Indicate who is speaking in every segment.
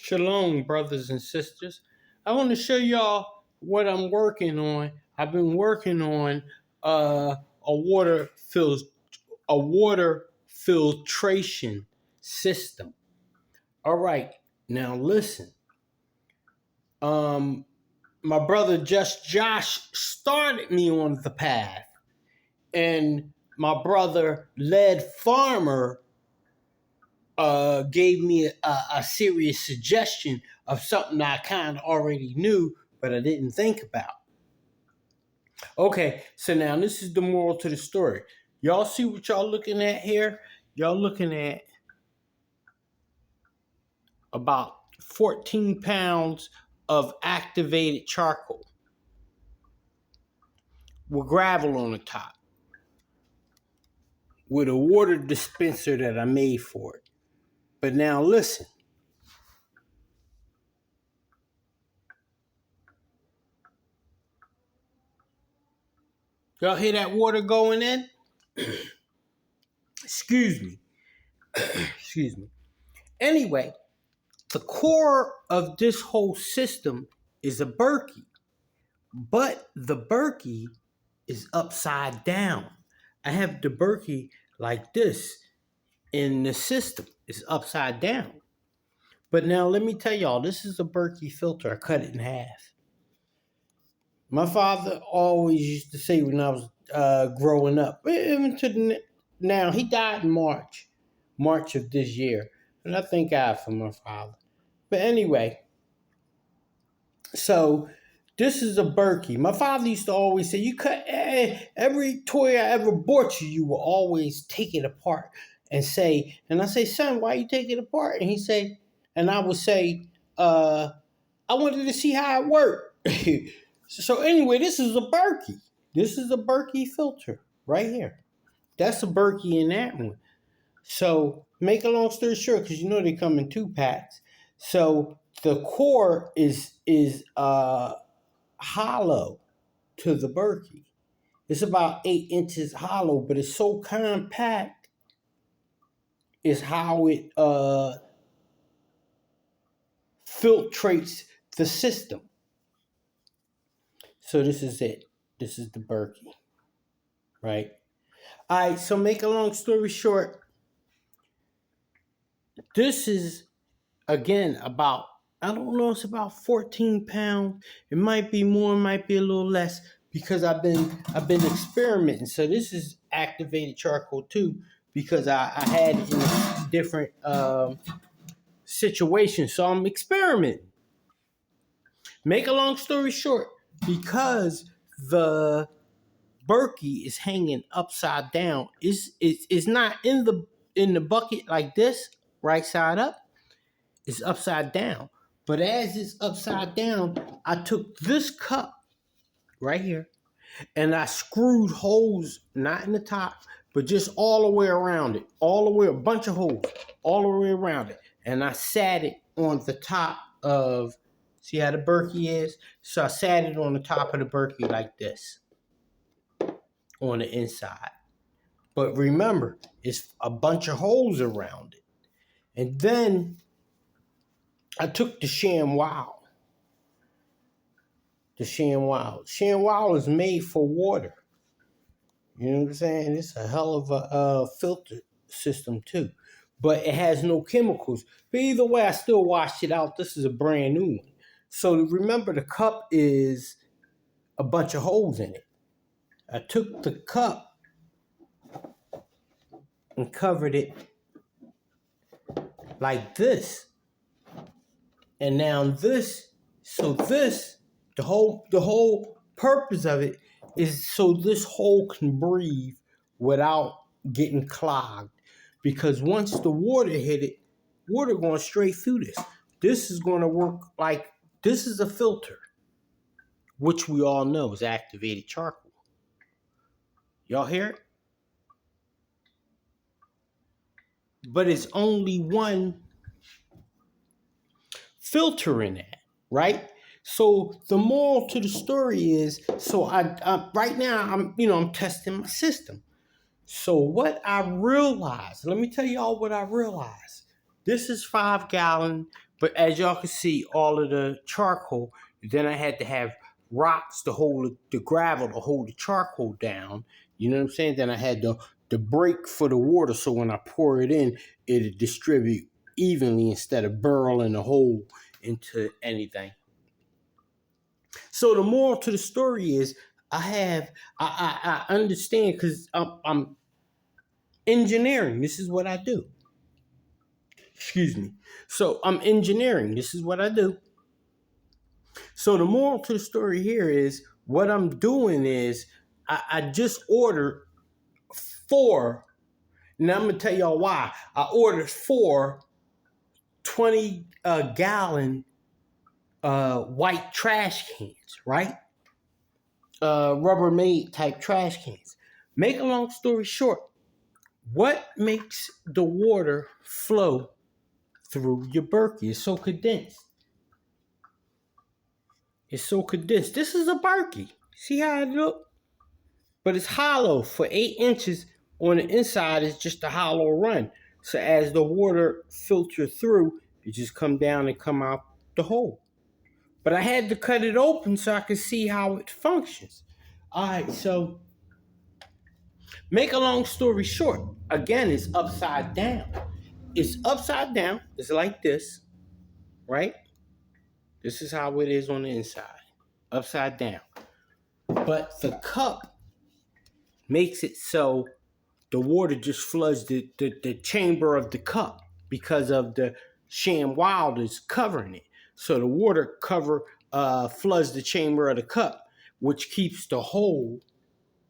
Speaker 1: Shalom, brothers and sisters. I want to show y'all what I'm working on. I've been working on a water filtration system. All right, now listen. Um, my brother Just Josh started me on the path, and my brother Led Farmer gave me a serious suggestion of something I kind of already knew, but I didn't think about. Okay, so now this is the moral to the story. Y'all see what y'all looking at here? Y'all looking at about 14 pounds of activated charcoal with gravel on the top with a water dispenser that I made for it. But now listen. Y'all hear that water going in? Excuse me. Excuse me. Anyway, the core of this whole system is a BERKEY, but the BERKEY is upside down. I have the BERKEY like this in the system. It's upside down. But now let me tell y'all, this is a BERKEY filter. I cut it in half. My father always used to say when I was growing up, even to now, he died in March of this year. And I thank God for my father. But anyway, so this is a BERKEY. My father used to always say, "You cut every toy I ever bought you. You will always take it apart and say." And I say, "Son, why you take it apart?" And he say, and I would say, "I wanted to see how it worked." So anyway, this is a BERKEY. This is a BERKEY filter right here. That's a BERKEY in that one. So make a long story short, because you know they come in 2 packs. So the core is hollow to the BERKEY. It's about 8 inches hollow, but it's so compact. Is how it filtrates the system. So this is it. This is the BERKEY, right? All right. So make a long story short, this is again about, I don't know, it's about 14 pounds. It might be more, it might be a little less, because I've been experimenting. So this is activated charcoal too, because I had it in a different situations. So I'm experimenting. Make a long story short, because the BERKEY is hanging upside down, it's not in the bucket like this, right side up. It's upside down. But as it's upside down, I took this cup right here and I screwed holes, not in the top, but just all the way around it. All the way, a bunch of holes, all the way around it. And I sat it on the top of, see how the BERKEY is? So I sat it on the top of the BERKEY like this on the inside. But remember, it's a bunch of holes around it. And then I took the ShamWow. The ShamWow. ShamWow is made for water. You know what I'm saying? It's a hell of a filter system too. But it has no chemicals. But either way, I still washed it out. This is a brand new one. So remember, the cup is a bunch of holes in it. I took the cup and covered it like this. And now this, the whole purpose of it is so this hole can breathe without getting clogged. Because once the water hit it, water going straight through this. This is going to work like, this is a filter, which we all know is activated charcoal. Y'all hear it? But it's only one filter in that, right? So the moral to the story is, so I right now I'm testing my system. So what I realized, let me tell y'all what I realized. This is 5 gallon, but as y'all can see, all of the charcoal. Then I had to have rocks to hold the gravel to hold the charcoal down. You know what I'm saying? Then I had the break for the water, so when I pour it in, it'll distribute evenly instead of burrowing a hole into anything. So the moral to the story is, I understand because I'm engineering. This is what I do. Excuse me. So I'm engineering. This is what I do. So the moral to the story here is what I'm doing is I just ordered 4. Now I'm gonna tell y'all why. I ordered 4 20 gallon white trash cans, right? Rubbermaid type trash cans. Make a long story short, what makes the water flow through your Berkey? It's so condensed. It's so condensed. This is a Berkey. See how it look? But it's hollow. For 8 inches on the inside, it's just a hollow run. So as the water filters through, it just come down and come out the hole. But I had to cut it open so I could see how it functions. All right, so make a long story short, again, it's upside down. It's upside down. It's like this, right? This is how it is on the inside, upside down. But the cup makes it so the water just floods the chamber of the cup because of the ShamWow that's covering it. So the water floods the chamber of the cup, which keeps the hole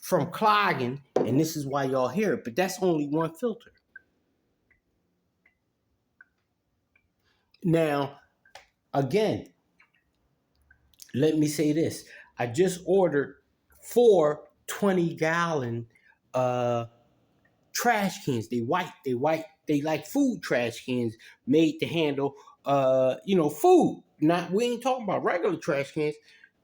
Speaker 1: from clogging. And this is why y'all hear it. But that's only one filter. Now, again, let me say this. I just ordered 4 20 gallon trash cans. They white. They like food trash cans made to handle food. Not, we ain't talking about regular trash cans.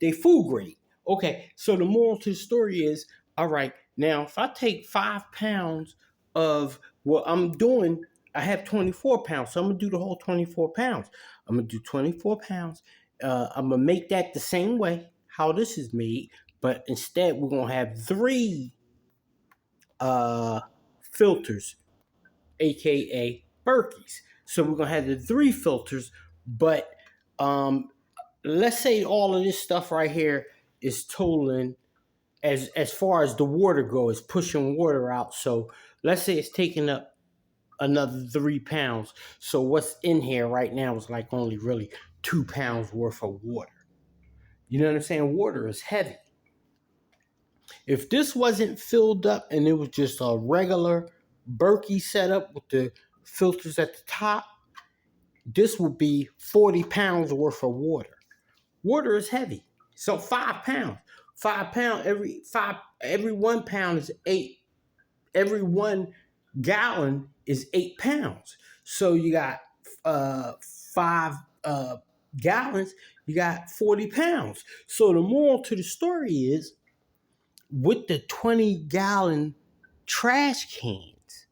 Speaker 1: They food grade. Okay, so the moral to the story is, all right, now if I take 5 pounds of what I'm doing, I have 24 pounds. So I'm gonna do the whole 24 pounds. I'm gonna do 24 pounds. I'm gonna make that the same way how this is made, but instead we're gonna have 3 filters, aka Berkeys. So we're gonna have the 3 filters, but let's say all of this stuff right here is totaling, as far as the water goes, pushing water out. So let's say it's taking up another 3 pounds. So what's in here right now is like only really 2 pounds worth of water. You know what I'm saying? Water is heavy. If this wasn't filled up and it was just a regular Berkey setup with the filters at the top, this would be 40 pounds worth of water. Water is heavy. So 5 pounds. 5 pounds, every 1 pound is 8. Every 1 gallon is 8 pounds. So you got 5 gallons, you got 40 pounds. So the moral to the story is, with the 20 gallon trash cans,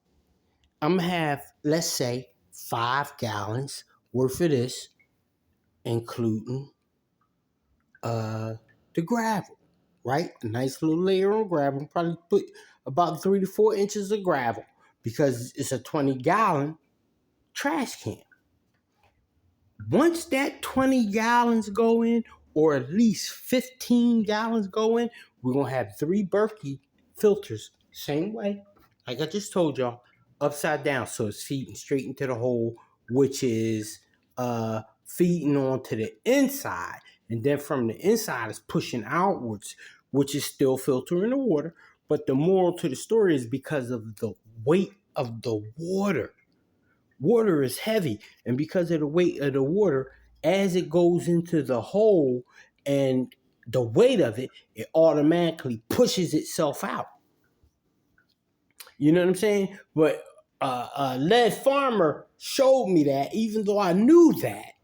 Speaker 1: I'm gonna have, let's say, 5 gallons worth of this, including the gravel, right? A nice little layer of gravel. Probably put about 3 to 4 inches of gravel because it's a 20 gallon trash can. Once that 20 gallons go in, or at least 15 gallons go in, we're going to have 3 Berkey filters, same way, like I just told y'all, upside down. So it's feeding straight into the hole, which is feeding onto the inside. And then from the inside, it's pushing outwards, which is still filtering the water. But the moral to the story is because of the weight of the water. Water is heavy, and because of the weight of the water, as it goes into the hole and the weight of it, it automatically pushes itself out. You know what I'm saying? But Lead Farmer showed me that, even though I knew that,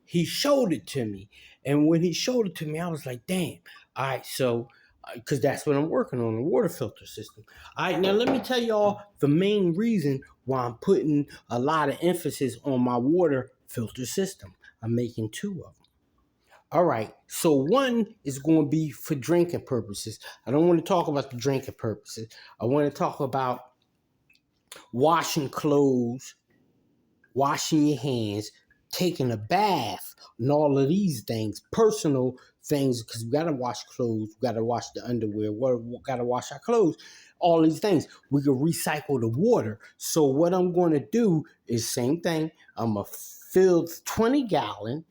Speaker 1: he showed it to me. And when he showed it to me, I was like, damn. All right, so because that's what I'm working on, the water filter system. All right, now let me tell y'all the main reason why I'm putting a lot of emphasis on my water filter system. I'm making two of them. All right, so one is going to be for drinking purposes. I don't want to talk about the drinking purposes. I want to talk about washing clothes, washing your hands, taking a bath, and all of these things, personal things, because we got to wash clothes, we got to wash the underwear, we got to wash our clothes, all these things. We can recycle the water. So what I'm going to do is same thing. I'm going to fill 20-gallon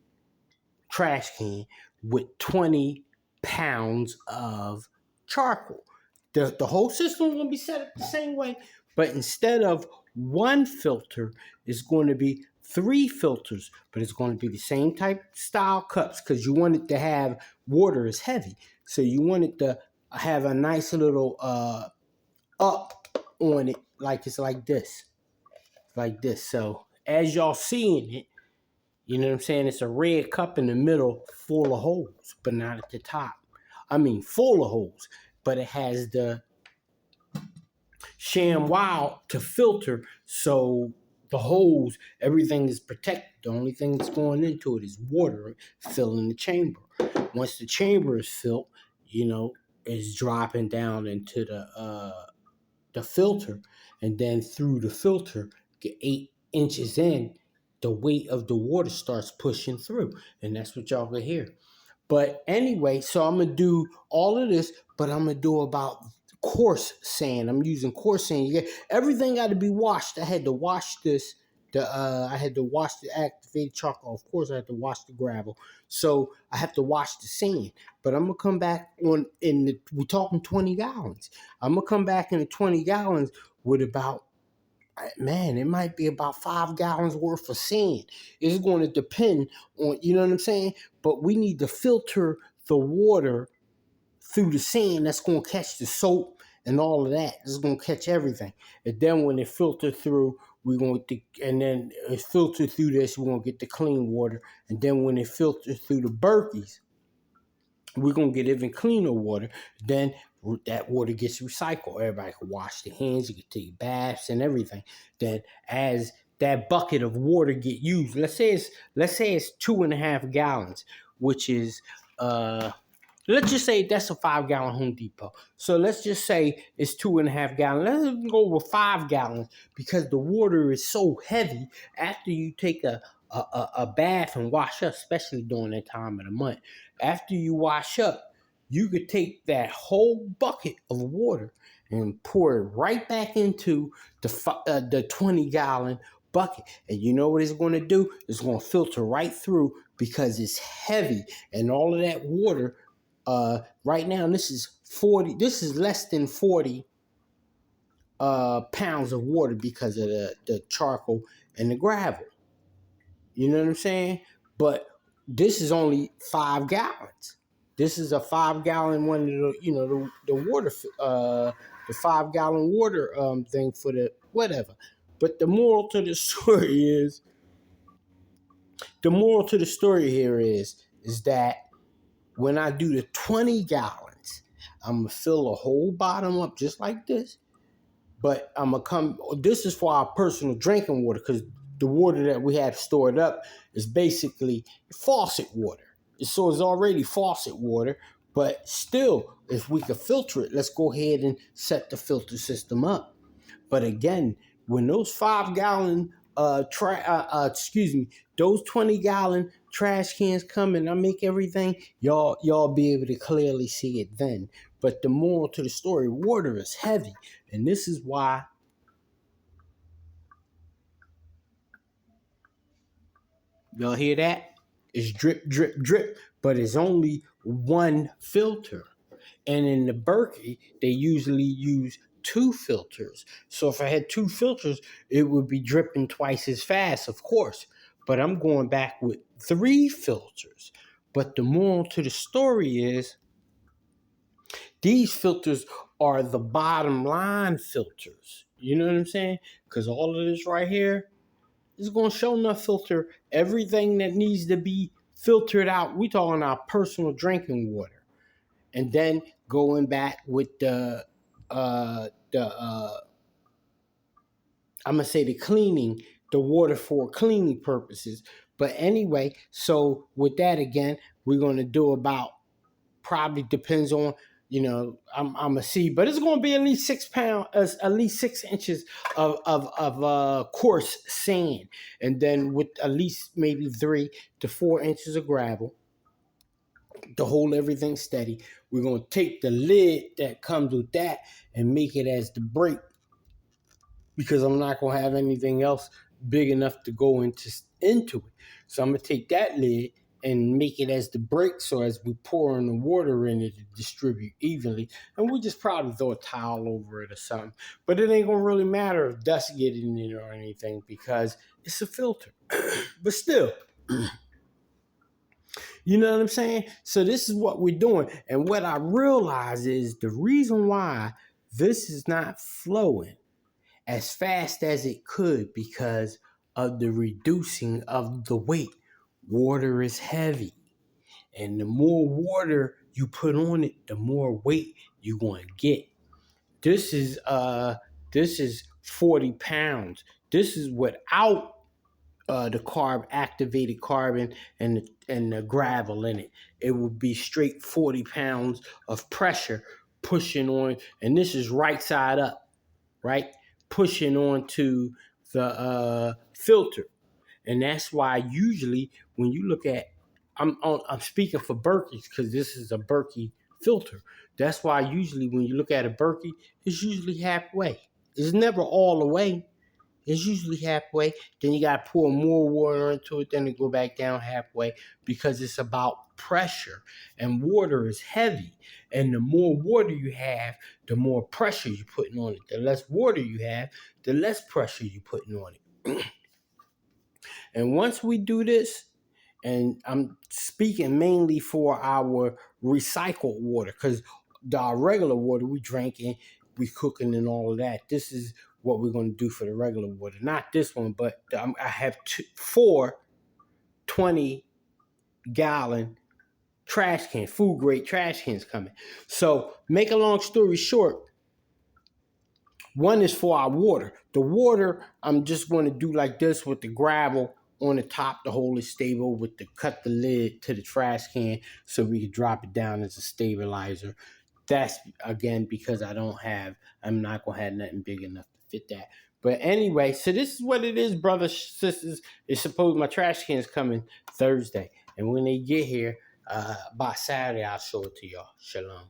Speaker 1: trash can with 20 pounds of charcoal. The whole system is going to be set up the same way, but instead of one filter, it's going to be 3 filters, but it's going to be the same type style cups because you want it to have water is heavy. So you want it to have a nice little up on it, like it's like this. Like this. So as y'all seeing it, you know what I'm saying? It's a red cup in the middle full of holes, but not at the top. I mean, full of holes, but it has the ShamWow to filter, so the holes, everything is protected. The only thing that's going into it is water filling the chamber. Once the chamber is filled, you know, it's dropping down into the filter, and then through the filter, get 8 inches in, the weight of the water starts pushing through, and that's what y'all can hear. But anyway, so I'm gonna do all of this, but I'm gonna do about coarse sand. I'm using coarse sand. Everything got to be washed. I had to wash this. I had to wash the activated charcoal. Of course, I had to wash the gravel. So I have to wash the sand. But I'm gonna come back on we're talking 20 gallons. I'm gonna come back in the 20 gallons with about, man, it might be about 5 gallons worth of sand. It's going to depend on, you know what I'm saying? But we need to filter the water through the sand. That's going to catch the soap and all of that. It's going to catch everything. And then when it filter through, we're going to, and then it filtered through this, we're going to get the clean water. And then when it filters through the BERKEYs, we're going to get even cleaner water. Then that water gets recycled. Everybody can wash their hands. You can take baths and everything. Then as that bucket of water get used, let's say it's 2.5 gallons, which is, let's just say that's a 5-gallon Home Depot. So let's just say it's 2.5 gallons. Let's go with 5 gallons because the water is so heavy after you take a bath and wash up, especially during that time of the month. After you wash up, you could take that whole bucket of water and pour it right back into the 20-gallon bucket. And you know what it's going to do? It's going to filter right through because it's heavy. And all of that water, right now, this is less than 40 pounds of water because of the charcoal and the gravel. You know what I'm saying? But this is only 5 gallons. This is a 5-gallon one, the water, the 5-gallon water thing for the whatever. But the moral to the story here is that when I do the 20 gallons, I'm gonna fill the whole bottom up just like this. But this is for our personal drinking water because the water that we have stored up is basically faucet water. So it's already faucet water, but still, if we could filter it, let's go ahead and set the filter system up. But again, when those 5-gallon, those 20-gallon trash cans come and I make everything, y'all be able to clearly see it then. But the moral to the story, water is heavy. And this is why y'all hear that? It's drip, drip, drip, but it's only one filter. And in the BERKEY, they usually use 2 filters. So if I had 2 filters, it would be dripping twice as fast, of course. But I'm going back with 3 filters. But the moral to the story is these filters are the bottom line filters. You know what I'm saying? Because all of this right here is going to show enough filter everything that needs to be filtered out. We talking our personal drinking water. and then going back with the I'm gonna say the cleaning, the water for cleaning purposes. But anyway, so with that again, we're gonna do about, probably depends on, I'm gonna see, but it's gonna be at least 6 pounds, at least 6 inches of coarse sand, and then with at least maybe 3 to 4 inches of gravel to hold everything steady. We're gonna take the lid that comes with that and make it as the brake, because I'm not gonna have anything else big enough to go into it. So I'm gonna take that lid and make it as the brake, so as we pour in the water in it, to distribute evenly. And we just probably throw a towel over it or something. But it ain't gonna really matter if dust get in it or anything, because it's a filter. But still, you know what I'm saying? So this is what we're doing. And what I realize is the reason why this is not flowing as fast as it could, because of the reducing of the weight. Water is heavy, and the more water you put on it, the more weight you're going to get. This is 40 pounds. This is without the activated carbon and the gravel in it. It would be straight 40 pounds of pressure pushing on, and this is right side up, right? Pushing onto the filter. And that's why usually when you look at, I'm speaking for Berkey because this is a Berkey filter. That's why usually when you look at a Berkey, it's usually halfway. It's never all the way. It's usually halfway. Then you got to pour more water into it, then it go back down halfway, because it's about pressure. And water is heavy. And the more water you have, the more pressure you're putting on it. The less water you have, the less pressure you're putting on it. And once we do this, and I'm speaking mainly for our recycled water, because our regular water we drinking, we cooking and all of that. This is what we're going to do for the regular water. Not this one, but I have four 20-gallon trash cans, food grade trash cans coming. So make a long story short, one is for our water. The water, I'm just going to do like this with the gravel on the top to hold it stable, with the cut the lid to the trash can so we can drop it down as a stabilizer. That's, again, because I'm not going to have nothing big enough to fit that. But anyway, so this is what it is, brothers, sisters. It's supposed my trash can is coming Thursday. And when they get here, by Saturday, I'll show it to y'all. Shalom.